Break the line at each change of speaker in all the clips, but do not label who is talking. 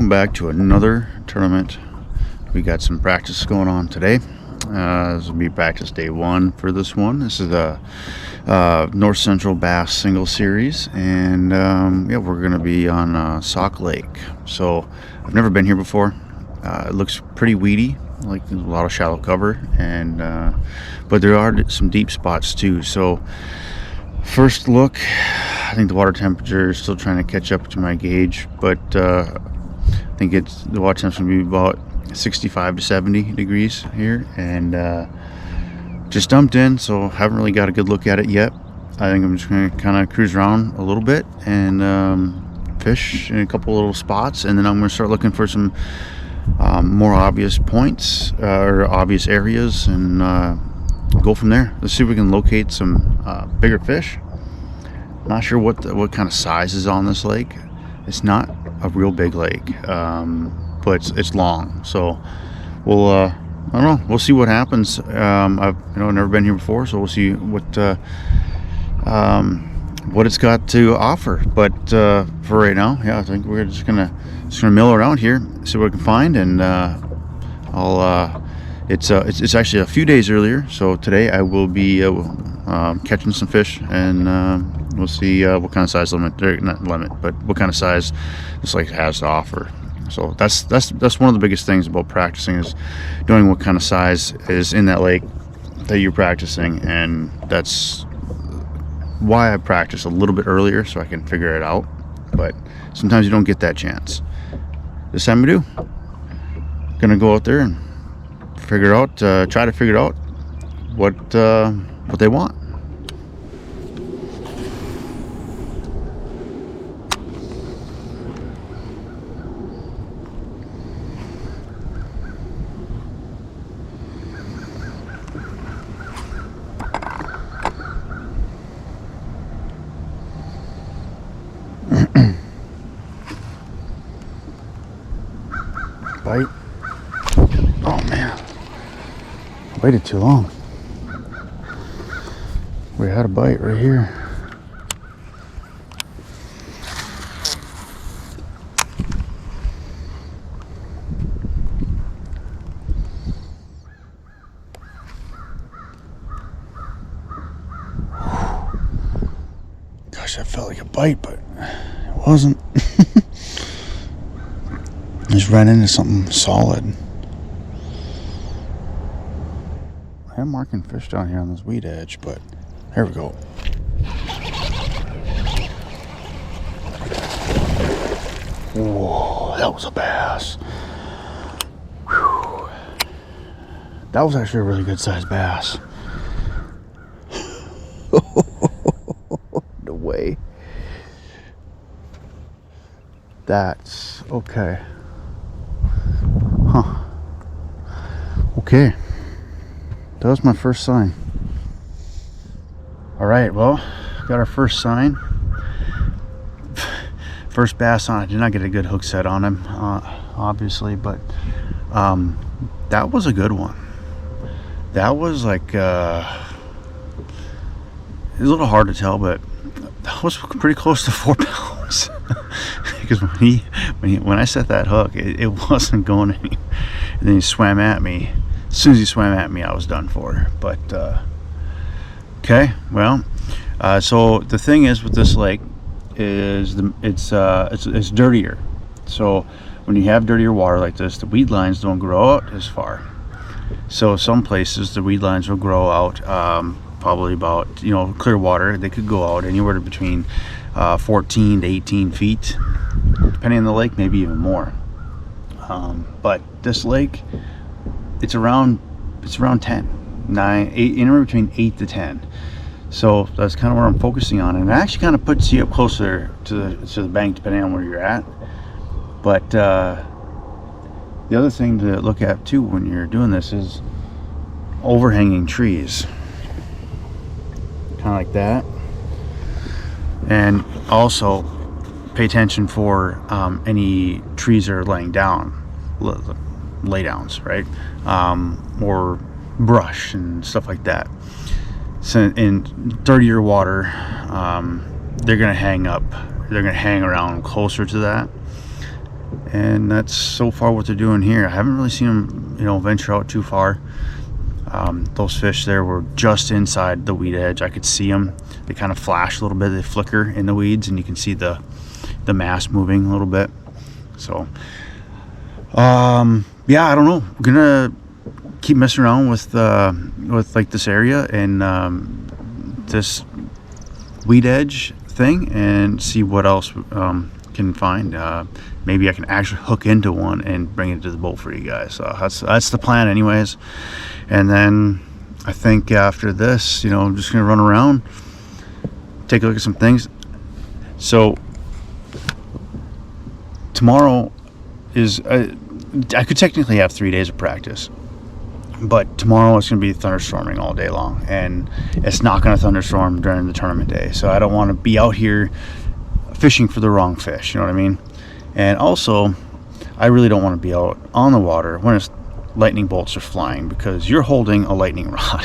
welcome back to another tournament. We got some practice going on today. This will be practice day one for this one. This is the North Central Bass Single Series, and yeah, we're going to be on Sauk Lake. So I've never been here before. It looks pretty weedy, like there's a lot of shallow cover, and but there are some deep spots too. So first look, I think the water temperature is still trying to catch up to my gauge, but I think the water temperature will be about 65 to 70 degrees here, and just dumped in, so haven't really got a good look at it yet. I think I'm just going to kind of cruise around a little bit and fish in a couple little spots, and then I'm going to start looking for some more obvious points or obvious areas, and go from there. Let's see if we can locate some bigger fish. Not sure what kind of size is on this lake. It's not a real big lake, but it's long. So we'll I don't know. We'll see what happens. I've never been here before, so we'll see what it's got to offer. But for right now, yeah, I think we're just gonna mill around here, see what we can find, and it's actually a few days earlier, so today I will be catching some fish, and we'll see what kind of size what kind of size this lake has to offer. So that's one of the biggest things about practicing, is knowing what kind of size is in that lake that you're practicing, and that's why I practice a little bit earlier, so I can figure it out. But sometimes you don't get that chance. This time we do. Gonna go out there and try to figure out what they want. Bite. Oh man, I waited too long. We had a bite right here. Gosh, that felt like a bite, but it wasn't. Just ran into something solid. I am marking fish down here on this weed edge, but here we go. Whoa, that was a bass. Whew. That was actually a really good sized bass. No way. That's okay. Huh. Okay. That was my first sign. Alright, well, got our first sign. First bass on it. Did not get a good hook set on him, obviously, but that was a good one. That was like, it's a little hard to tell, but that was pretty close to 4 pounds. Because when I set that hook, it wasn't going anywhere. And then he swam at me. As soon as he swam at me, I was done for. But okay, well, so the thing is with this lake is it's dirtier. So when you have dirtier water like this, the weed lines don't grow out as far. So some places the weed lines will grow out probably about, clear water, they could go out anywhere between 14 to 18 feet, depending on the lake, maybe even more. But this lake, it's around 10, 9, 8, anywhere between 8 to 10. So that's kind of where I'm focusing on, and it actually kind of puts you up closer to the bank, depending on where you're at. But the other thing to look at too when you're doing this is overhanging trees, kind of like that. And also pay attention for any trees that are laying down, laydowns, right? Or brush and stuff like that. So in dirtier water, they're gonna hang around closer to that, And that's so far what they're doing here. I haven't really seen them, you know, venture out too far. Those fish there were just inside the weed edge. I could see them. They kind of flash a little bit. They flicker in the weeds, and you can see the mass moving a little bit. So, yeah, I don't know. I'm gonna keep messing around with like this area and this weed edge thing, and see what else can find. Maybe I can actually hook into one and bring it to the boat for you guys. So that's the plan anyways. And then I think after this, you know, I'm just gonna run around, take a look at some things. So tomorrow is I could technically have 3 days of practice, but tomorrow it's going to be thunderstorming all day long, and it's not going to thunderstorm during the tournament day. So I don't want to be out here fishing for the wrong fish, you know what I mean? And also, I really don't want to be out on the water when it's lightning bolts are flying, because you're holding a lightning rod.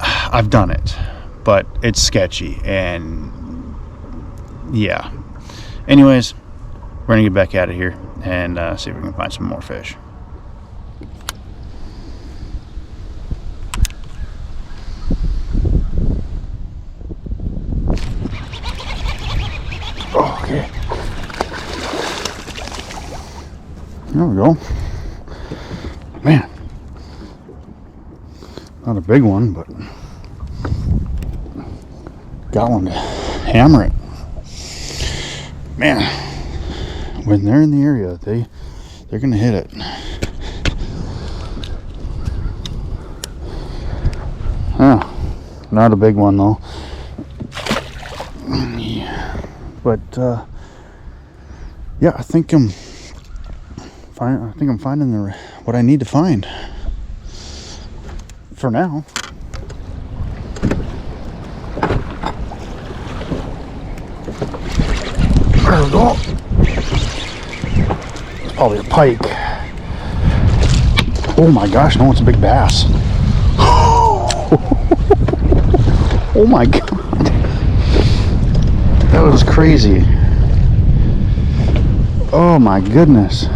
I've done it, but it's sketchy, and yeah. Anyways, we're gonna get back out of here and see if we can find some more fish. Okay. There we go. Man, not a big one, but got one to hammer it. Man, when they're in the area, they're gonna hit it. Not a big one though. Yeah. But yeah, I think I'm finding what I need to find for now. There we go. It's probably a pike. Oh my gosh, no, it's a big bass. Oh my god. That was crazy. Oh my goodness.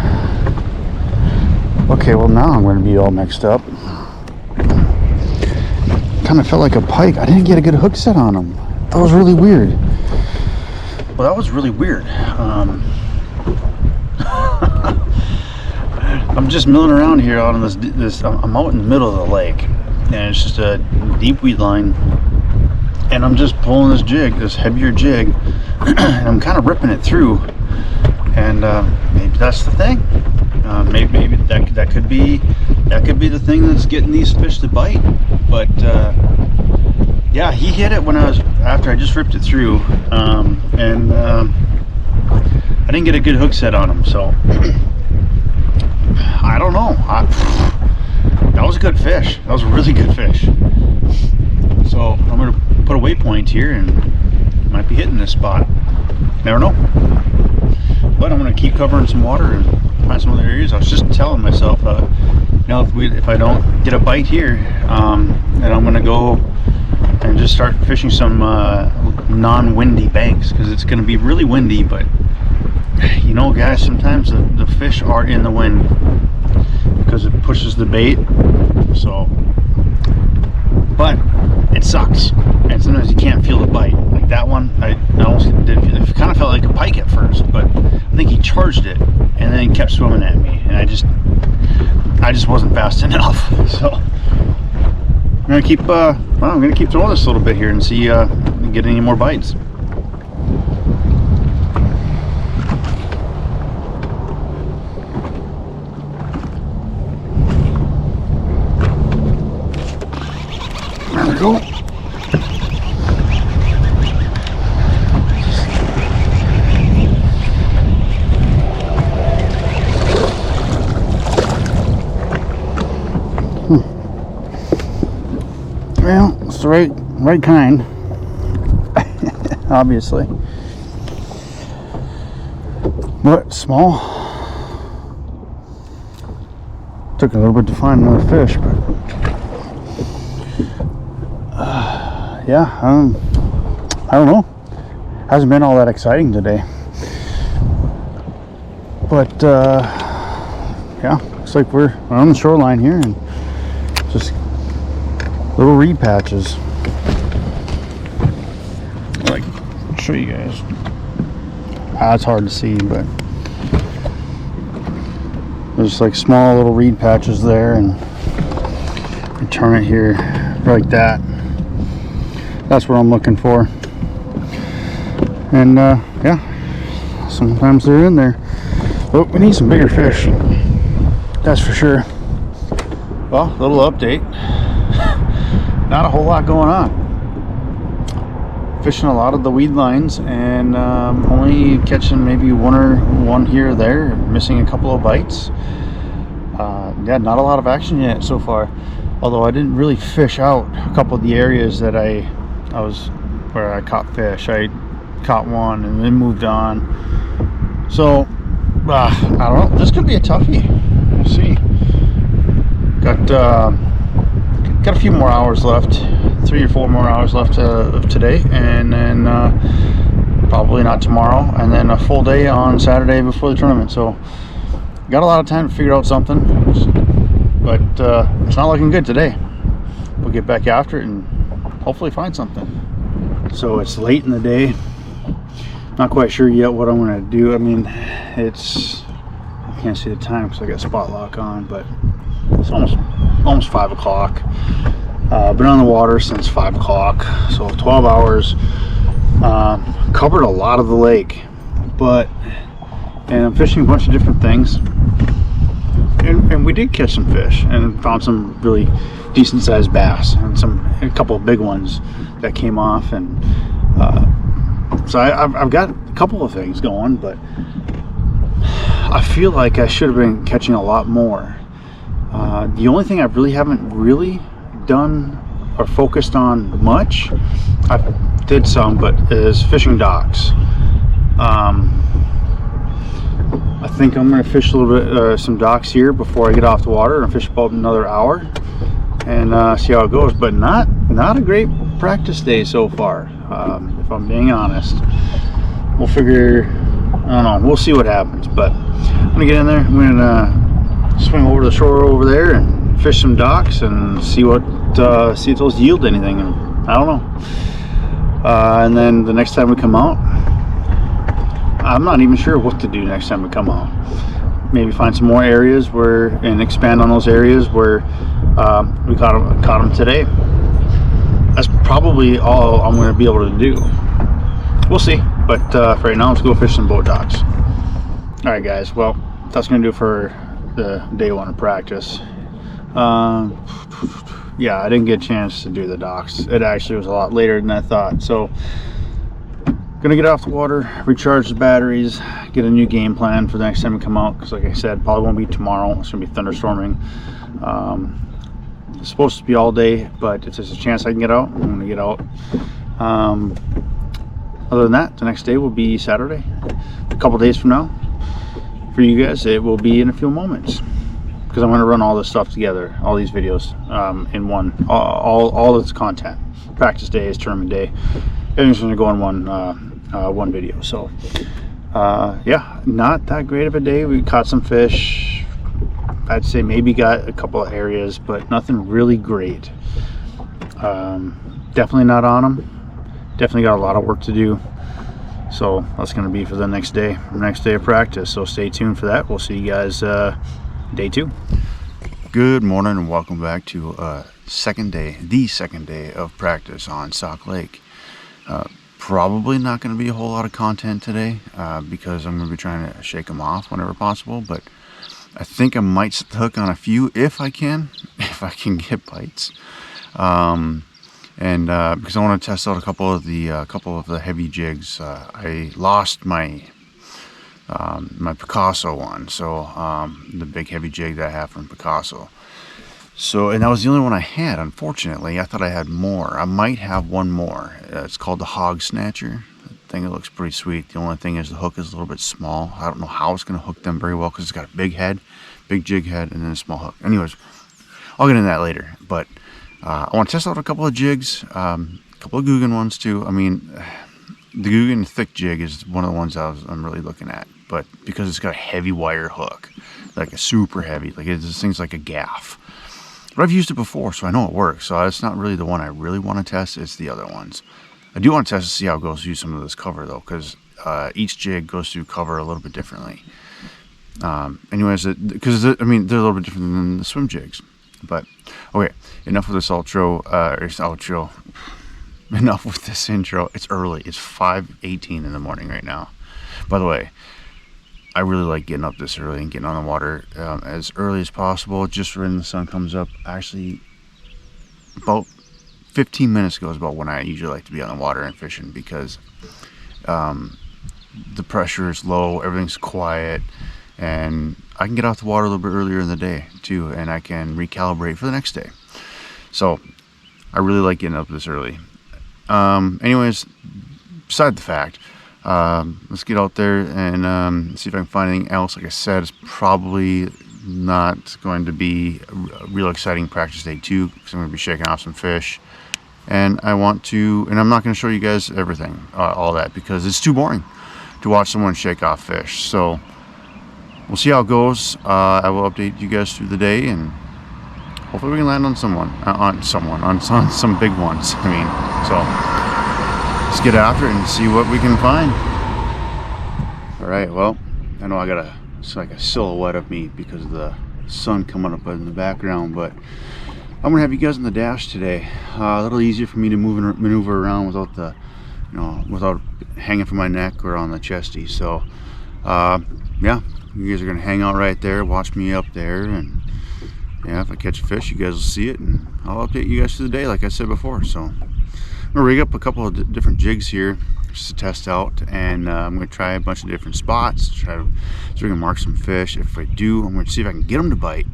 Okay, well now I'm going to be all mixed up. Kind of felt like a pike. I didn't get a good hook set on him. That was really weird. Well, that was really weird. I'm just milling around here out on this. I'm out in the middle of the lake, and it's just a deep weed line, and I'm just pulling this jig, this heavier jig, and I'm kind of ripping it through. And maybe that's the thing. Maybe that could be the thing that's getting these fish to bite. But yeah, he hit it after I just ripped it through, and I didn't get a good hook set on him, so I don't know. That was a good fish. That was a really good fish. So I'm gonna put a waypoint here, and might be hitting this spot. Never know. But I'm gonna keep covering some water and find some other areas. I was just telling myself, you know, if I don't get a bite here, then I'm gonna go and just start fishing some non-windy banks, because it's going to be really windy. But you know, guys, sometimes the fish are in the wind because it pushes the bait. So, but it sucks, and sometimes you can't feel the bite. Like that one, I almost didn't feel it. It kind of felt like a pike at first, but I think he charged it and then he kept swimming at me, and I just wasn't fast enough. So I'm gonna keep throwing this a little bit here and see if we can get any more bites. There we go. Well, it's the right kind, obviously, but small. Took a little bit to find another fish, but yeah, I don't know. hasn't been all that exciting today. But yeah, looks like we're on the shoreline here, and just little reed patches. Like, I'll show you guys. It's hard to see, but there's like small little reed patches there, and you turn it here like that. That's what I'm looking for. And yeah, sometimes they're in there. Oh, we need some bigger fish, that's for sure. Well, little update. Not a whole lot going on. Fishing a lot of the weed lines, and only catching maybe one here or there, missing a couple of bites. Yeah, not a lot of action yet so far. Although I didn't really fish out a couple of the areas that I was where I caught fish. I caught one and then moved on. So I don't know. This could be a toughie. We'll see. Got a few more hours left, 3 or 4 more hours left of today, and then probably not tomorrow, and then a full day on Saturday before the tournament. So got a lot of time to figure out something, but it's not looking good today. We'll get back after it and hopefully find something. So it's late in the day. Not quite sure yet what I'm going to do. I mean, I can't see the time because I got spot lock on, but it's almost 5 o'clock. Been on the water since 5 o'clock, so 12 hours. Covered a lot of the lake, and I'm fishing a bunch of different things, and we did catch some fish and found some really decent sized bass and a couple of big ones that came off, and so I've got a couple of things going, but I feel like I should have been catching a lot more. The only thing I haven't really done or focused on much, I did some, but is fishing docks. I think I'm going to fish a little bit some docks here before I get off the water, and fish about another hour and see how it goes. But not a great practice day so far, if I'm being honest. We'll figure, I don't know, we'll see what happens. But I'm going to get in there. I'm going to swim over to the shore over there and fish some docks and see if those yield anything. And I don't know. And then the next time we come out, I'm not even sure what to do next time we come out. Maybe find some more areas and expand on those areas where we caught them today. That's probably all I'm going to be able to do. We'll see. But for right now, let's go fish some boat docks. All right, guys. Well, that's going to do it for the day one of practice. Yeah, I didn't get a chance to do the docks. It actually was a lot later than I thought. So, gonna get off the water, recharge the batteries, get a new game plan for the next time we come out. Because, like I said, probably won't be tomorrow. It's gonna be thunderstorming. It's supposed to be all day, but if there's a chance I can get out, I'm gonna get out. Other than that, the next day will be Saturday. A couple days from now, for you guys, it will be in a few moments. Because I'm going to run all this stuff together, all these videos in one, all this content. Practice days, tournament day, everything's going to go in one video. So yeah, not that great of a day. We caught some fish. I'd say maybe got a couple of areas, but nothing really great. Definitely not on them. Definitely got a lot of work to do. So that's going to be for the next day of practice. So stay tuned for that. We'll see you guys day 2. Good morning and welcome back to the second day of practice on Sauk Lake. Probably not going to be a whole lot of content today because I'm going to be trying to shake them off whenever possible, but I think I might set the hook on a few if I can get bites. And because I want to test out a couple of the heavy jigs. I lost my Picasso one, so the big heavy jig that I have from Picasso. So, and that was the only one I had, unfortunately. I thought I had more. I might have one more. It's called the Hog Snatcher. I think it looks pretty sweet. The only thing is the hook is a little bit small. I don't know how it's going to hook them very well because it's got a big head, big jig head, and then a small hook. Anyways, I'll get into that later. But I want to test out a couple of jigs, a couple of Guggen ones too. I mean, the Guggen thick jig is one of the ones I'm really looking at, but because it's got a heavy wire hook, like a super heavy, like this thing's like a gaff. But I've used it before, so I know it works. So it's not really the one I really want to test. It's the other ones. I do want to test to see how it goes through some of this cover though, because each jig goes through cover a little bit differently. Anyways, because I mean they're a little bit different than the swim jigs. But okay, enough of this outro. Enough with this intro. It's early. It's 5:18 in the morning right now. By the way, I really like getting up this early and getting on the water as early as possible, just when the sun comes up. Actually, about 15 minutes ago is about when I usually like to be on the water and fishing, because the pressure is low, everything's quiet, and I can get off the water a little bit earlier in the day too, and I can recalibrate for the next day. So I really like getting up this early. Anyways, beside the fact, let's get out there and see if I can find anything else. Like I said, it's probably not going to be a real exciting practice day 2, because I'm going to be shaking off some fish, and I'm not going to show you guys everything, all that, because it's too boring to watch someone shake off fish. So we'll see how it goes. I will update you guys through the day, and hopefully we can land on some big ones. I mean, so let's get after it and see what we can find. All right, well, I know it's like a silhouette of me because of the sun coming up in the background, but I'm gonna have you guys on the dash today. A little easier for me to maneuver around without without hanging from my neck or on the chesty. So yeah, you guys are gonna hang out right there, watch me up there, and yeah, if I catch a fish, you guys will see it, and I'll update you guys through the day, like I said before. So I'm gonna rig up a couple of different jigs here just to test out, and I'm gonna try a bunch of different spots, so we can mark some fish. If I do, I'm gonna see if I can get them to bite.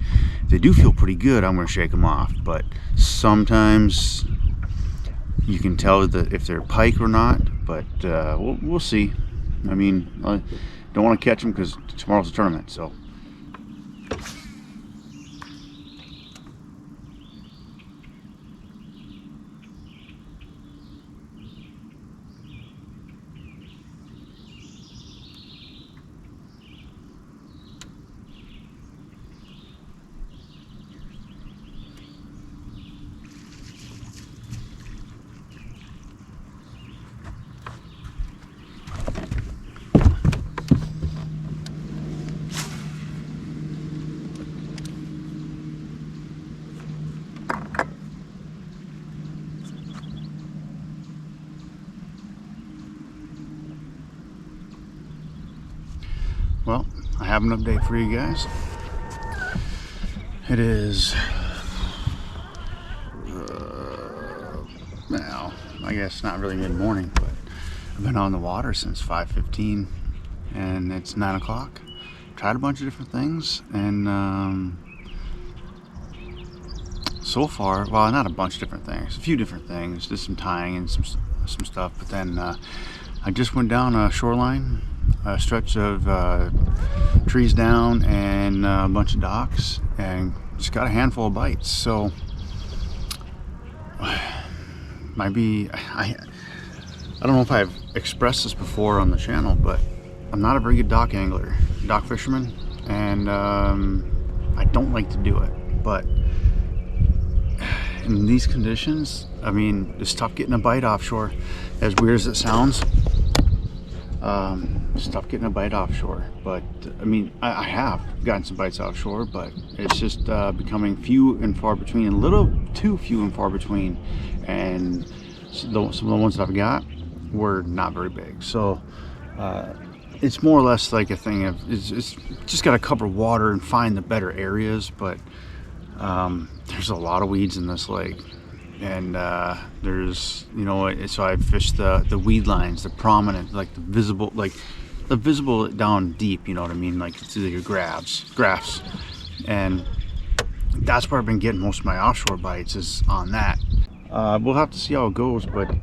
If they do feel pretty good, I'm gonna shake them off. But sometimes you can tell that if they're pike or not, but we'll see. I mean, I don't want to catch them because tomorrow's a tournament, so. Well, I have an update for you guys. It is now, I guess not really mid-morning, but I've been on the water since 5:15, and it's 9 o'clock. Tried a bunch of different things, and so far, well, not a bunch of different things, a few different things, just some tying and some stuff. But then I just went down a shoreline, a stretch of trees down, and a bunch of docks, and just got a handful of bites. So might be, I don't know if I've expressed this before on the channel, but I'm not a very good dock angler, dock fisherman, and I don't like to do it. But in these conditions, I mean, it's tough getting a bite offshore, as weird as it sounds. It's tough getting a bite offshore, but I mean, I have gotten some bites offshore, but it's just becoming few and far between, a little too few and far between, and some of the ones that I've got were not very big. So it's more or less like a thing of it's just got to cover water and find the better areas. But there's a lot of weeds in this lake, and there's, you know, so I fished the weed lines, the prominent, like the visible down deep, you know what I mean, like it's your graphs, and that's where I've been getting most of my offshore bites, is on that. We'll have to see how it goes, but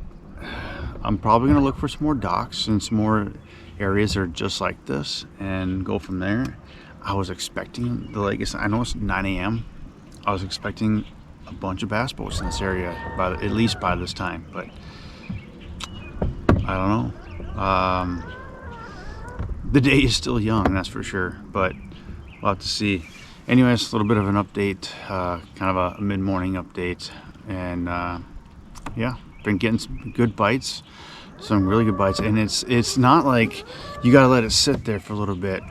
I'm probably gonna look for some more docks and some more areas that are just like this and go from there. I was expecting the lake, I know it's 9 a.m. I was expecting a bunch of bass boats in this area, at least by this time, but I don't know. The day is still young, that's for sure, but we'll have to see. Anyways, a little bit of an update, kind of a mid-morning update, and yeah, been getting some good bites, some really good bites, and it's not like you gotta let it sit there for a little bit.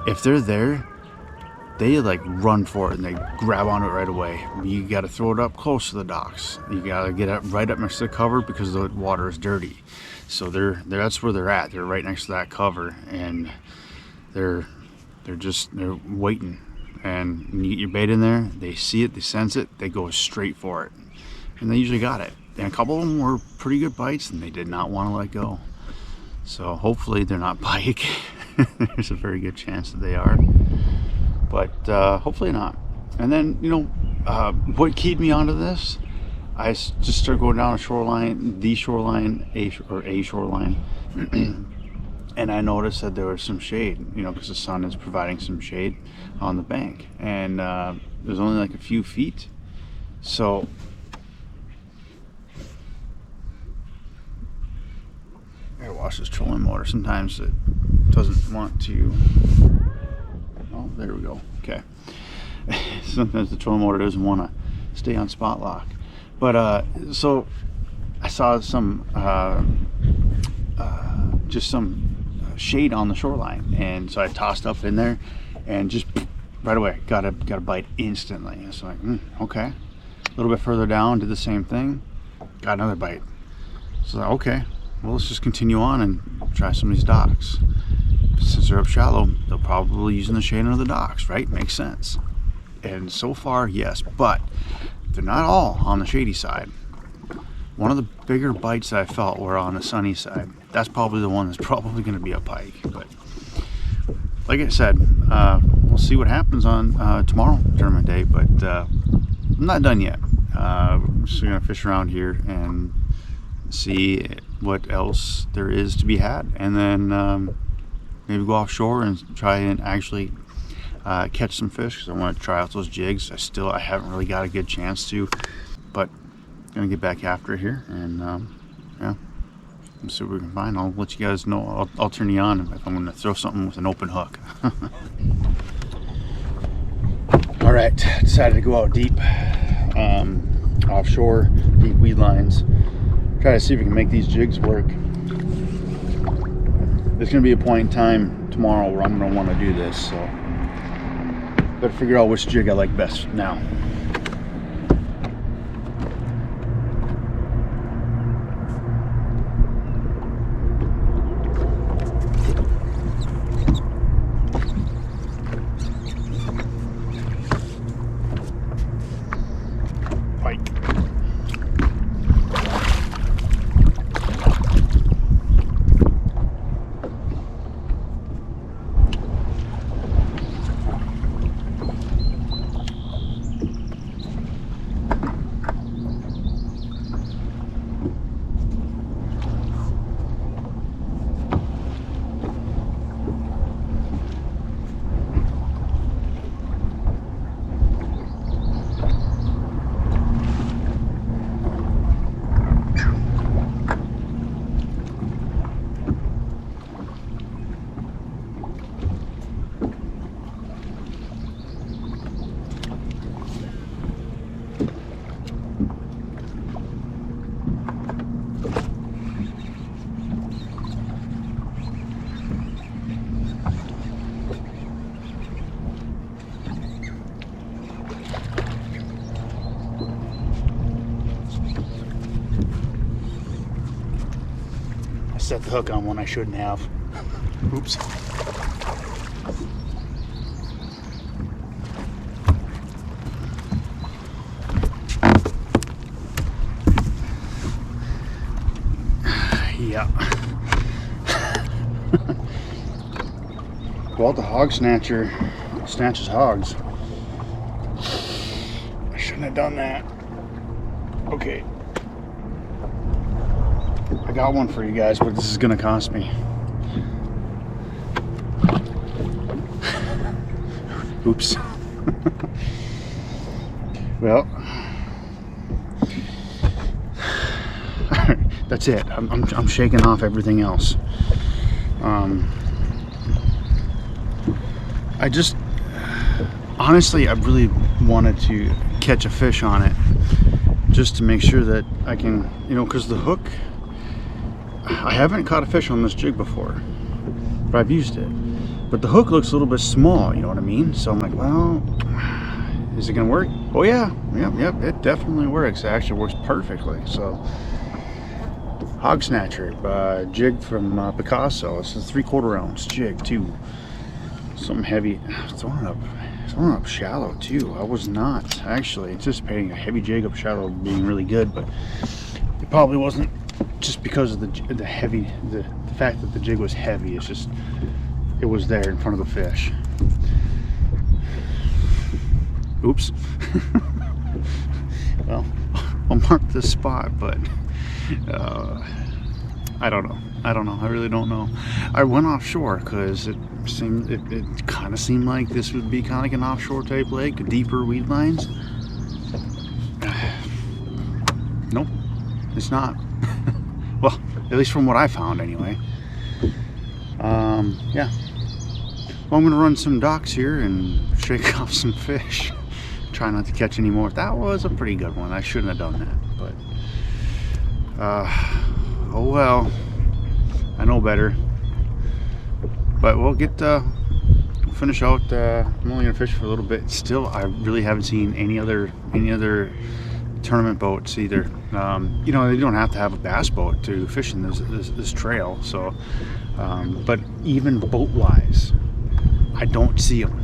If they're there, they like run for it and they grab onto it right away. You got to throw it up close to the docks. You got to get it right up next to the cover because the water is dirty. So that's where they're at. They're right next to that cover, and they're waiting. And when you get your bait in there, they see it, they sense it, they go straight for it, and they usually got it. And a couple of them were pretty good bites, and they did not want to let go. So hopefully they're not pike. There's a very good chance that they are, but hopefully not. And then, you know, what keyed me onto this, I just started going down a shoreline, a shoreline, and I noticed that there was some shade, you know, because the sun is providing some shade on the bank, and there's only like a few feet. So I gotta watch this trolling motor. Sometimes it doesn't want to. Oh, there we go. Okay. Sometimes the trolling motor doesn't want to stay on spot lock. But so I saw some just some shade on the shoreline, and so I tossed up in there, and just right away got a bite instantly. It's like, okay. A little bit further down, did the same thing, got another bite. So okay, well, let's just continue on and try some of these docks. Since they're up shallow, they'll probably using the shade under the docks, right? Makes sense. And so far, yes, but they're not all on the shady side. One of the bigger bites that I felt were on the sunny side. That's probably the one that's probably going to be a pike. But like I said, we'll see what happens on tomorrow, tournament day. But I'm not done yet. I'm just going to fish around here and see what else there is to be had, and then maybe go offshore and try and actually catch some fish, because I want to try out those jigs. I haven't really got a good chance to, but I'm gonna get back after it here, and yeah, let's see what we can find. I'll let you guys know. I'll turn you on if I'm gonna throw something with an open hook. All right, decided to go out deep, offshore, deep weed lines. Try to see if we can make these jigs work. There's gonna be a point in time tomorrow where I'm gonna want to do this, so better figure out which jig I like best now. Set the hook on one I shouldn't have. Oops. Yeah. Well, the hog snatcher snatches hogs. I shouldn't have done that. Okay. I got one for you guys, but this is gonna cost me. Oops. Well, that's it. I'm shaking off everything else. I just, honestly, I really wanted to catch a fish on it, just to make sure that I can, you know, because the hook, I haven't caught a fish on this jig before, but I've used it. But the hook looks a little bit small, you know what I mean? So I'm like, well, is it gonna work? Oh yeah, yep, it definitely works. It actually works perfectly. So, hog snatcher jig from Picasso. This is a 3/4 ounce jig too. Something heavy. Throwing up shallow too. I was not actually anticipating a heavy jig up shallow being really good, but it probably wasn't just because of the fact that the jig was heavy. It's just, it was there in front of the fish. Oops. Well, I'll mark this spot, but I don't know. I really don't know. I went offshore because it kind of seemed like this would be kind of like an offshore type lake, deeper weed lines. Nope, it's not. Well, at least from what I found anyway. Yeah. Well, I'm gonna run some docks here and shake off some fish. Try not to catch any more. That was a pretty good one. I shouldn't have done that, but oh well. I know better. But we'll get finish out. I'm only gonna fish for a little bit. Still, I really haven't seen any other tournament boats either. You know, you don't have to have a bass boat to fish in this trail. So, but even boat wise, I don't see them.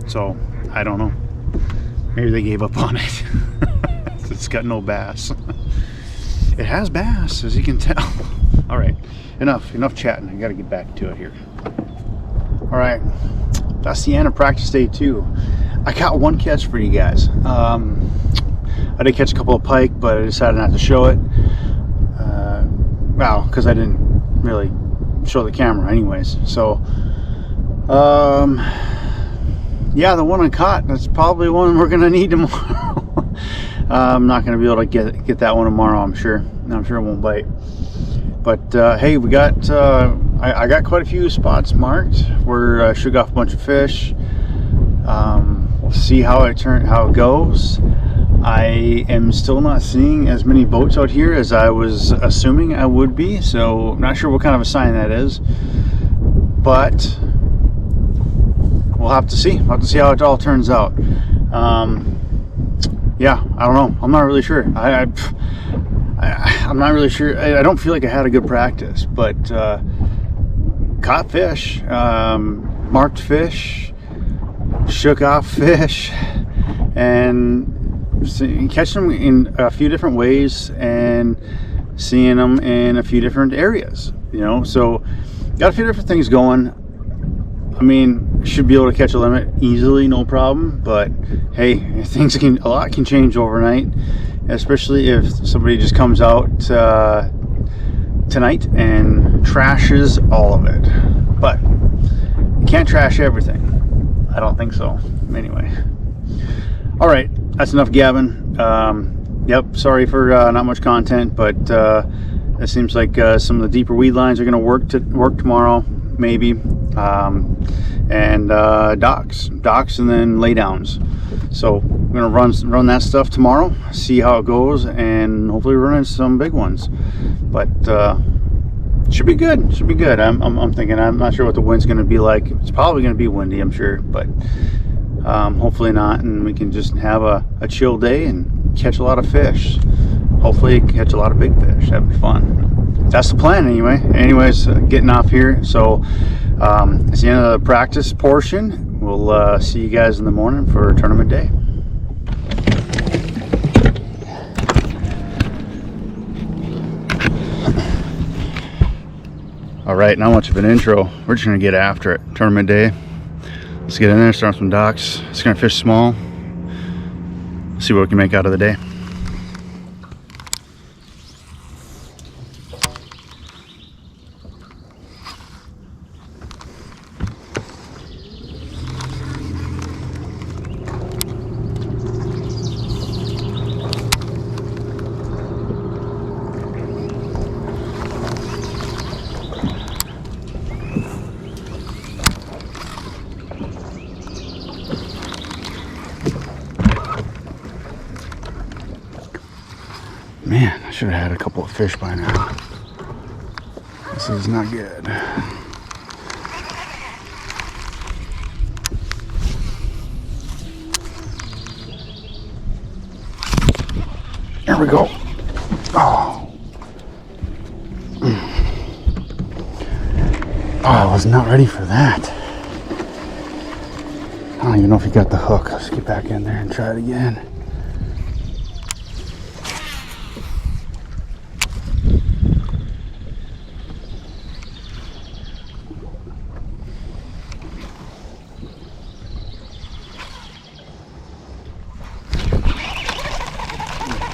So I don't know. Maybe they gave up on it. It's got no bass. It has bass, as you can tell. All right, enough chatting. I got to get back to it here. All right, that's the end of practice day 2. I caught one catch for you guys. I did catch a couple of pike, but I decided not to show it. Well, because I didn't really show the camera anyways. So, yeah, the one I caught, that's probably one we're gonna need tomorrow. I'm not gonna be able to get that one tomorrow, I'm sure. I'm sure it won't bite. But hey, we got I got quite a few spots marked. We're shook off a bunch of fish. We'll see how it goes. I am still not seeing as many boats out here as I was assuming I would be, so I'm not sure what kind of a sign that is. But we'll have to see. We'll have to see how it all turns out. Yeah, I don't know. I'm not really sure. I'm not really sure. I don't feel like I had a good practice, but caught fish, marked fish, shook off fish, and catching them in a few different ways and seeing them in a few different areas. You know, so got a few different things going. I mean, should be able to catch a limit easily, no problem. But hey, a lot can change overnight, especially if somebody just comes out tonight and trashes all of it. But you can't trash everything. I don't think so. Anyway, all right, that's enough gabbing. Yep, sorry for not much content, but it seems like some of the deeper weed lines are going to work tomorrow, maybe. And docks and then laydowns. So we're gonna run that stuff tomorrow, see how it goes, and hopefully run into some big ones. But should be good. I'm thinking. I'm not sure what the wind's gonna be like. It's probably gonna be windy, I'm sure, but hopefully not, and we can just have a chill day and catch a lot of fish. Hopefully catch a lot of big fish. That'd be fun. That's the plan anyway. Anyways, getting off here. So it's the end of the practice portion. We'll see you guys in the morning for tournament day. All right, not much of an intro. We're just gonna get after it. Tournament day. Let's get in there, start some docks. It's gonna fish small. See what we can make out of the day. Man, I should have had a couple of fish by now. This is not good. There we go. Oh. Oh, I was not ready for that. I don't even know if he got the hook. Let's get back in there and try it again.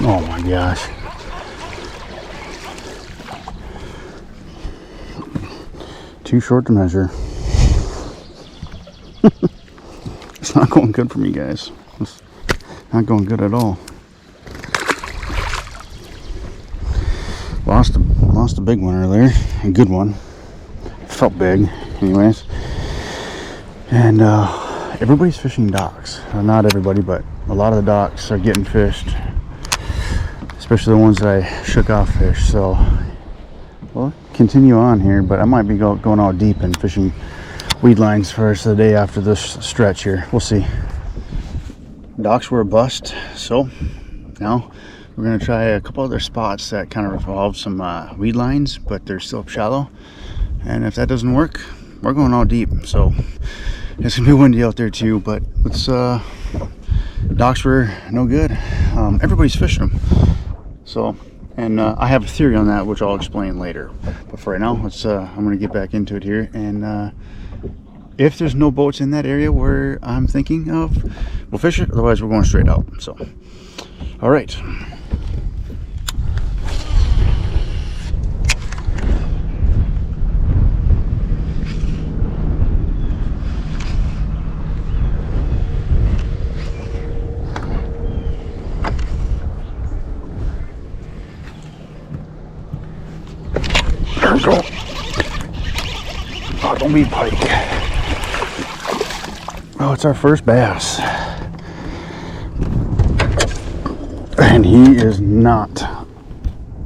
Oh my gosh. Too short to measure. It's not going good for me, guys. It's not going good at all. Lost a big one earlier. A good one. Felt big, anyways. And everybody's fishing docks. Not everybody, but a lot of the docks are getting fished. Especially the ones that I shook off fish. So we'll continue on here, but I might be going all deep and fishing weed lines for the day after this stretch here. We'll see. Docks were a bust, so now we're going to try a couple other spots that kind of involve some weed lines, but they're still shallow. And if that doesn't work, we're going all deep. So it's going to be windy out there too, but it's docks were no good. Everybody's fishing them. So, and I have a theory on that, which I'll explain later. But for right now, let's I'm going to get back into it here. And if there's no boats in that area where I'm thinking of, we'll fish it. Otherwise, we're going straight out. So, all right. There we go. Oh, don't be pike. Oh, it's our first bass. And he is not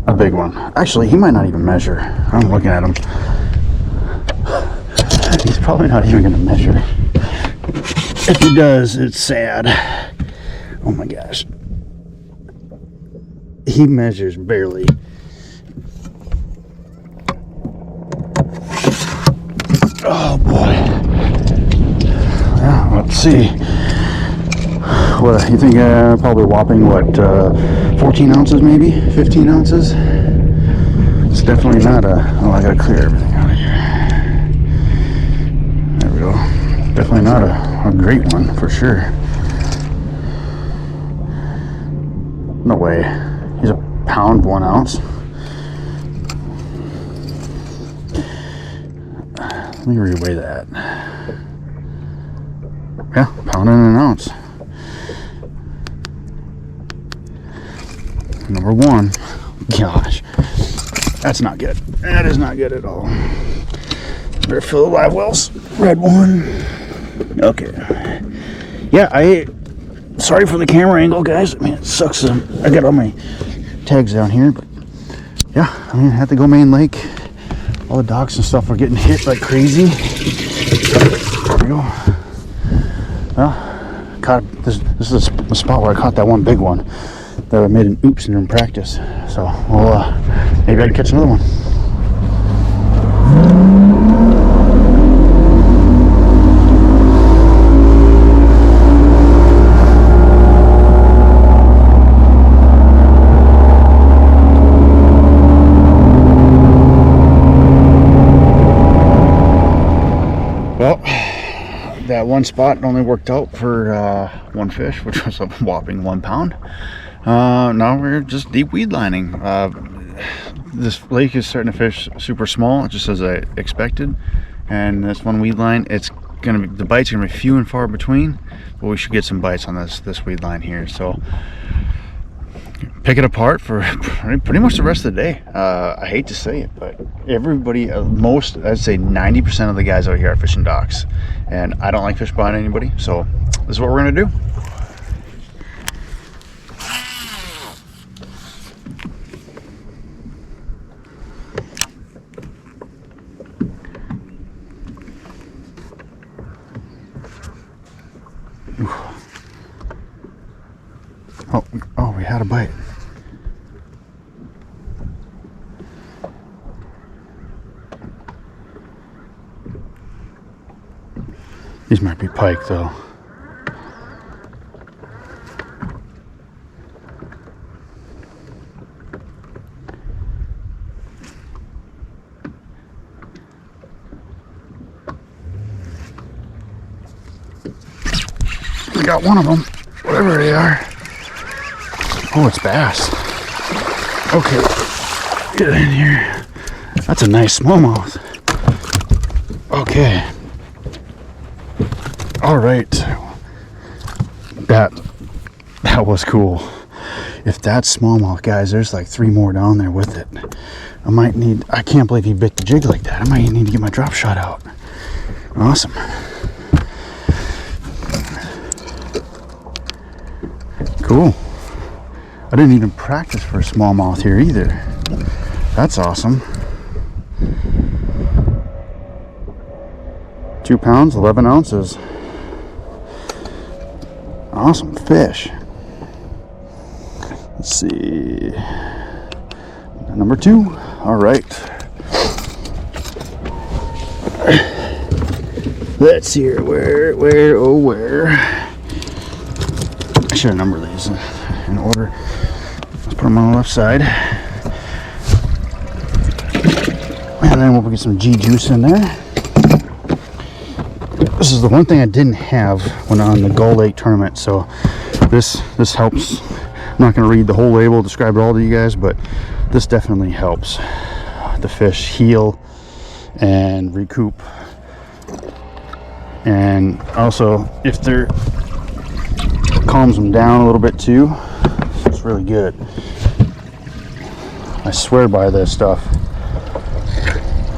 a big one. Actually, he might not even measure. I'm looking at him. He's probably not even going to measure. If he does, it's sad. Oh my gosh. He measures barely. Oh boy. Yeah, let's see. What you think? Probably whopping what? 14 ounces, maybe 15 ounces. It's definitely not a. Oh, I gotta clear everything out of here. There we go. Definitely not a great one for sure. No way. He's a pound 1 ounce. Let me reweigh that. Yeah, pound and an ounce. Number one. Gosh, that's not good. That is not good at all. Better fill the live wells. Red one. Okay. Yeah, sorry for the camera angle, guys. I mean, it sucks. I got all my tags down here, but yeah, I mean, I had to go main lake. All the docks and stuff are getting hit like crazy. There we go. Well, caught this is the spot where I caught that one big one that I made an oops in practice. So we'll maybe I can catch another one. Well, that one spot only worked out for one fish, which was a whopping 1 pound. Now we're just deep weed lining. This lake is starting to fish super small, just as I expected. And this one weed line, the bites are gonna be few and far between, but we should get some bites on this weed line here. So pick it apart for pretty much the rest of the day. I hate to say it, but everybody, I'd say 90% of the guys out here are fishing docks, and I don't like fish behind anybody, so this is what we're gonna do. Oh, we had a bite. These might be pike though. I got one of them, whatever they are. Oh, it's bass. Okay, get it in here. That's a nice smallmouth. Okay. All right. That was cool. If that's smallmouth, guys, there's like 3 more down there with it. I can't believe he bit the jig like that. I might need to get my drop shot out. Awesome. Cool. I didn't even practice for a smallmouth here either. That's awesome. 2 pounds, 11 ounces. Awesome fish. Let's see. Number 2. All right. Let's see here. Where? I should have numbered these in order. Let's put them on the left side. And then we'll get some G juice in there. This is the one thing I didn't have when on the Gull Lake tournament, so this helps. I'm not going to read the whole label, describe it all to you guys, but this definitely helps the fish heal and recoup. And also, if they're calms them down a little bit too. It's really good. I swear by this stuff.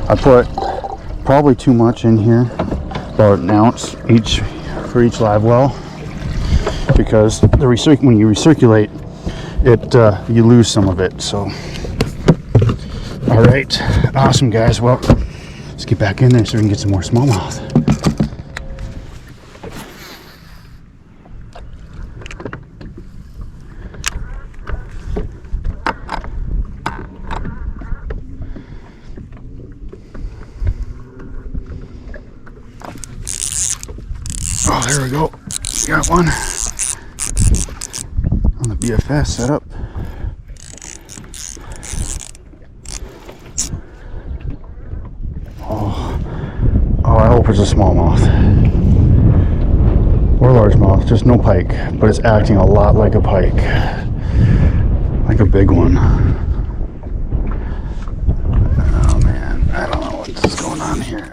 I put probably too much in here, about an ounce each for each live well, because when you recirculate it, you lose some of it. So, all right, awesome guys. Well, let's get back in there so we can get some more smallmouth. Oh, there we go. Got one on the BFS setup. Oh, I hope it's a smallmouth or largemouth, just no pike, but it's acting a lot like a pike, like a big one. Oh man, I don't know what's going on here.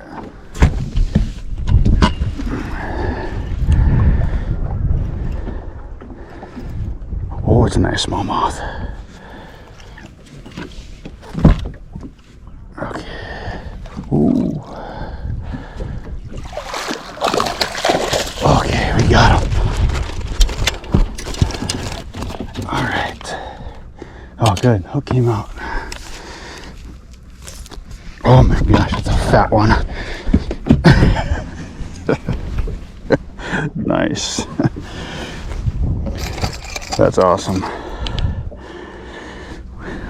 Oh, it's a nice smallmouth. Okay. Ooh. Okay, we got him. All right. Oh, good. Hook came out. Oh my gosh, it's a fat one. Nice. That's awesome.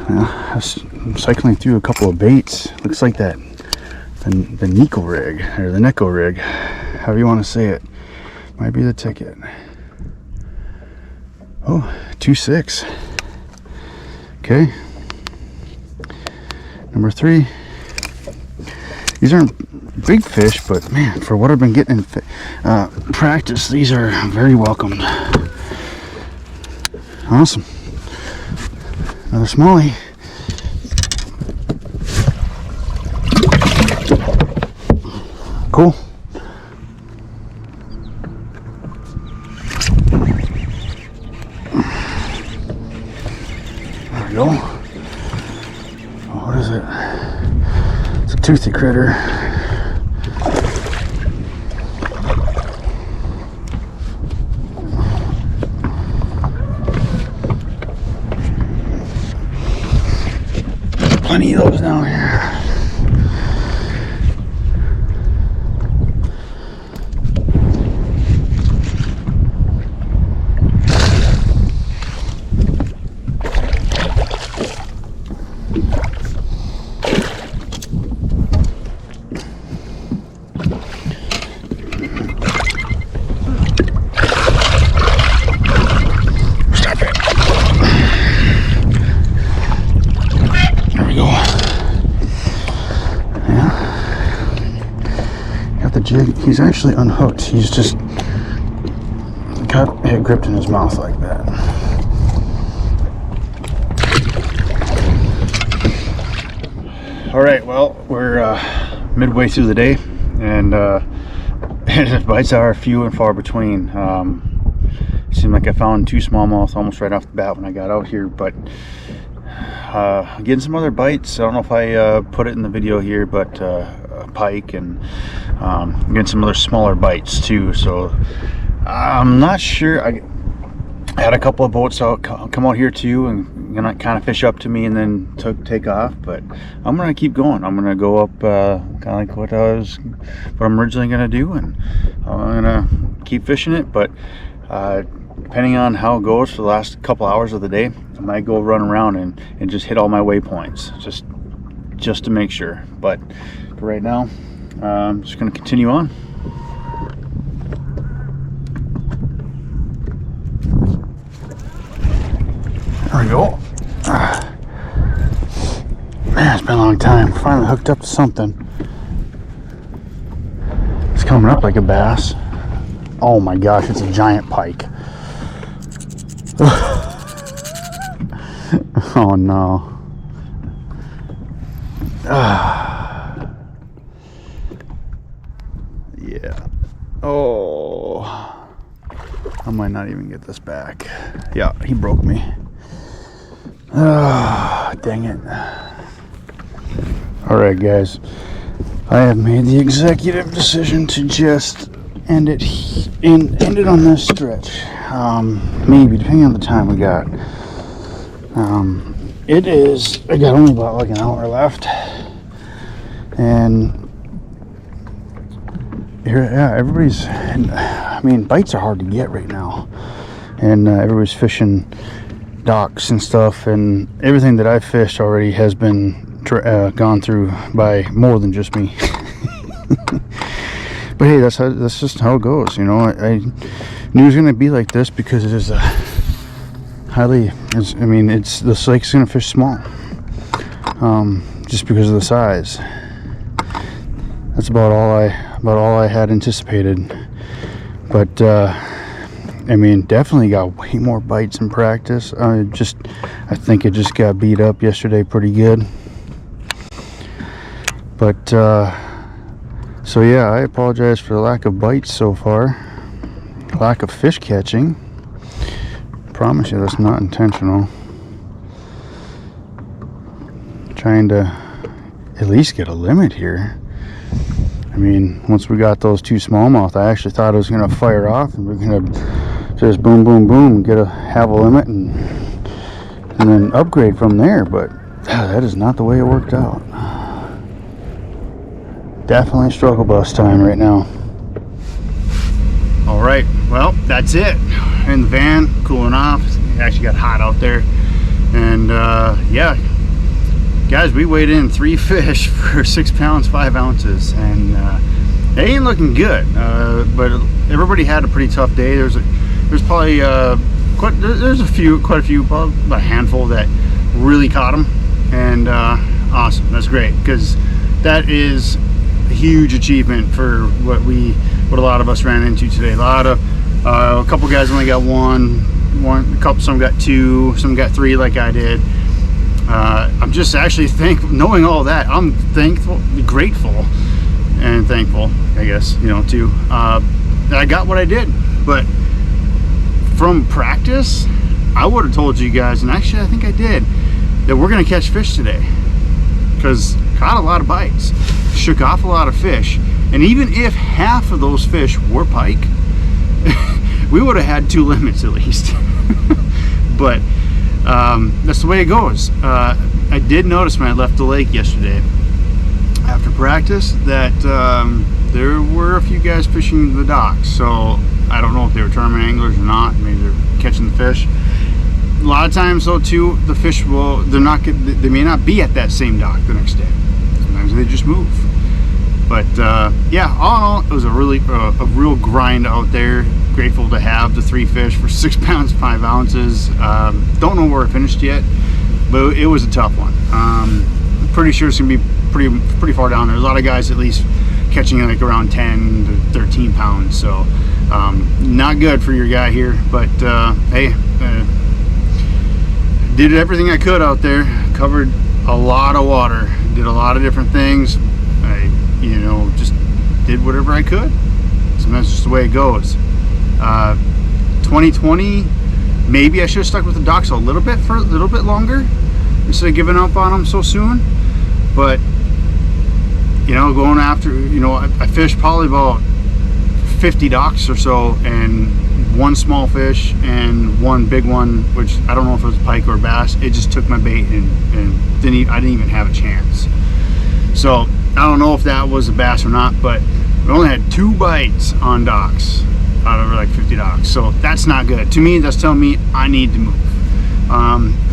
Well, I was cycling through a couple of baits. Looks like the Nico rig, or the Neko rig, however you want to say it, might be the ticket. Oh, 2.6. Okay. Number 3. These aren't big fish, but man, for what I've been getting in practice, these are very welcomed. Awesome. Another Smallie. Cool. There we go. Oh, what is it? It's a toothy critter. Plenty of those down here. he's actually unhooked. He's just got it gripped in his mouth like that. All right, well, we're midway through the day, and bites are few and far between. It seemed like I found 2 smallmouth almost right off the bat when I got out here, but getting some other bites. I don't know if I put it in the video here, but a pike, and getting some other smaller bites too. So I'm not sure. I had a couple of boats come out here too, and kind of fish up to me and then take off. But I'm gonna keep going. I'm gonna go up kind of like what I'm originally gonna do, and I'm gonna keep fishing it. But depending on how it goes for the last couple hours of the day, I might go run around and just hit all my waypoints just to make sure. But for right now, I'm just gonna continue on. There we go. Man, it's been a long time. Finally hooked up to something. It's coming up like a bass. Oh my gosh, it's a giant pike. Oh no. Yeah. Oh. I might not even get this back. Yeah, he broke me. Dang it. Alright guys, I have made the executive decision to just end it on this stretch. Maybe, depending on the time we got. I got only about like an hour left, and here, yeah, bites are hard to get right now, and everybody's fishing docks and stuff, and everything that I've fished already has been gone through by more than just me. But hey, that's just how it goes, you know. I knew it was going to be like this because it is this lake's going to fish small, just because of the size. That's about all I had anticipated. But definitely got way more bites in practice. I think it just got beat up yesterday pretty good. But so yeah, I apologize for the lack of bites so far, lack of fish catching. Promise you that's not intentional. Trying to at least get a limit here. Once we got those 2 smallmouth, I actually thought it was going to fire off and we're going to just boom, boom, boom, have a limit and then upgrade from there. But that is not the way it worked out. Definitely struggle bus time right now. All right, well, that's it. In the van, cooling off. It actually got hot out there, and yeah, guys, we weighed in 3 fish for 6 pounds 5 ounces, and they ain't looking good. But everybody had a pretty tough day. There's probably quite a few, probably about a handful that really caught them, and awesome. That's great, because that is a huge achievement for what a lot of us ran into today. A couple guys only got one, some got 2, some got 3 like I did. I'm just actually knowing all that, I'm grateful and thankful, I guess, too, that I got what I did. But from practice, I would have told you guys, and actually I think I did, that we're gonna catch fish today, because caught a lot of bites, shook off a lot of fish, and even if half of those fish were pike, we would have had 2 limits at least. But that's the way it goes. I did notice when I left the lake yesterday after practice that there were a few guys fishing the docks. So I don't know if they were tournament anglers or not. Maybe they're catching the fish. A lot of times though too, the fish they may not be at that same dock the next day. Sometimes they just move. But yeah, all in all, it was a real grind out there. Grateful to have the 3 fish for 6 pounds 5 ounces. Don't know where I finished yet, but it was a tough one. I'm pretty sure it's gonna be pretty far down there. There's a lot of guys at least catching like around 10 to 13 pounds. So not good for your guy here, but hey, did everything I could out there, covered a lot of water, did a lot of different things. I, you know, just did whatever I could. Sometimes just the way it goes. 2020, maybe I should have stuck with the docks a little bit for a little bit longer instead of giving up on them so soon. But you know, going after, you know, I fished probably about 50 docks or so, and one small fish and one big one, which I don't know if it was pike or bass. It just took my bait and I didn't even have a chance. So I don't know if that was a bass or not, but we only had 2 bites on docks out of like 50 docks. So that's not good. To me, that's telling me I need to move.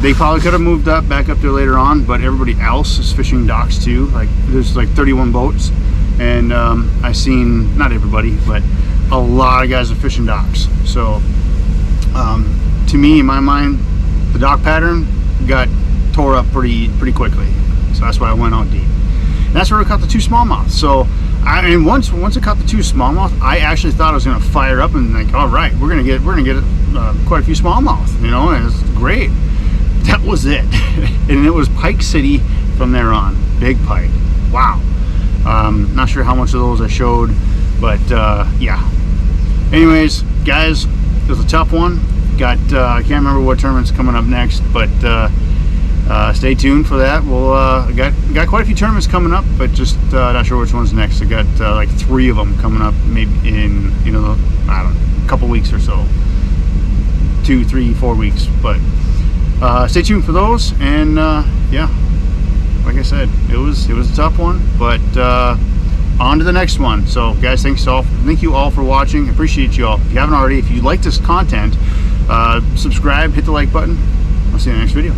They probably could have moved back up there later on, but everybody else is fishing docks too. Like there's like 31 boats, and I seen, not everybody, but a lot of guys are fishing docks. So to me, in my mind, the dock pattern got tore up pretty quickly. So that's why I went out deep. And that's where I caught the 2 smallmouth. So and once I caught the 2 smallmouth, I actually thought I was going to fire up and like, all right, we're gonna get quite a few smallmouth, you know, and it's great. That was it. And it was Pike City from there on. Big pike. Wow. Not sure how much of those I showed, but yeah. Anyways, guys, it was a tough one. Got I can't remember what tournament's coming up next, but stay tuned for that. We'll got quite a few tournaments coming up, but just not sure which one's next. I got like 3 of them coming up, maybe in, you know, I don't know, a couple weeks or so, 2, 3, 4 weeks. But stay tuned for those. And yeah, like I said, it was a tough one, but on to the next one. So guys, thank you all for watching. I appreciate you all. If you haven't already, if you like this content, subscribe, hit the like button. I'll see you in the next video.